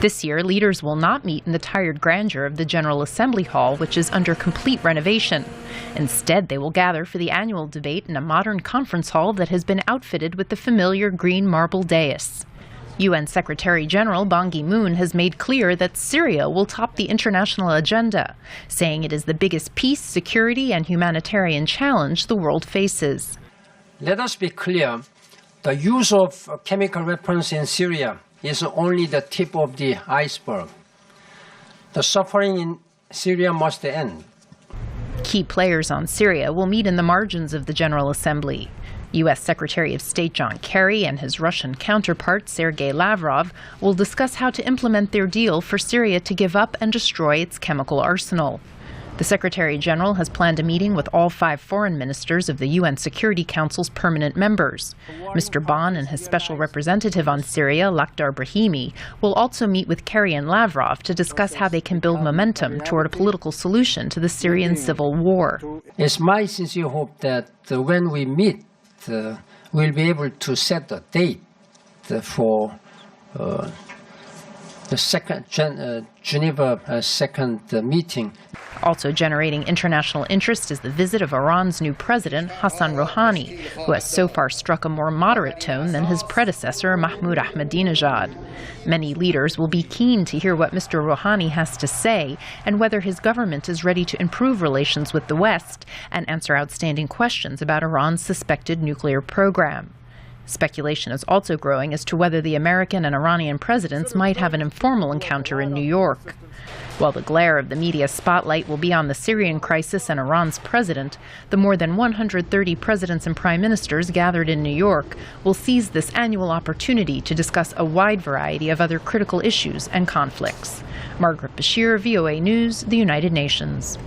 This year, leaders will not meet in the tired grandeur of the General Assembly Hall, which is under complete renovation. Instead, they will gather for the annual debate in a modern conference hall that has been outfitted with the familiar green marble dais. UN Secretary General Ban Ki-moon has made clear that Syria will top the international agenda, saying it is the biggest peace, security, and humanitarian challenge the world faces. Let us be clear. The use of chemical weapons in Syria is only the tip of the iceberg. The suffering in Syria must end. Key players on Syria will meet in the margins of the General Assembly. U.S. Secretary of State John Kerry and his Russian counterpart Sergei Lavrov will discuss how to implement their deal for Syria to give up and destroy its chemical arsenal. The Secretary General has planned a meeting with all 5 foreign ministers of the UN Security Council's permanent members. Mr. Ban and his special representative on Syria, Lakhdar Brahimi, will also meet with Kerry and Lavrov to discuss how they can build momentum toward a political solution to the Syrian civil war. It's my sincere hope that when we meet, we'll be able to set a date for the second Geneva second meeting. Also generating international interest is the visit of Iran's new president, Hassan Rouhani, who has so far struck a more moderate tone than his predecessor, Mahmoud Ahmadinejad. Many leaders will be keen to hear what Mr. Rouhani has to say and whether his government is ready to improve relations with the West and answer outstanding questions about Iran's suspected nuclear program. Speculation is also growing as to whether the American and Iranian presidents might have an informal encounter in New York. While the glare of the media spotlight will be on the Syrian crisis and Iran's president, the more than 130 presidents and prime ministers gathered in New York will seize this annual opportunity to discuss a wide variety of other critical issues and conflicts. Margaret Besheer, VOA News, the United Nations.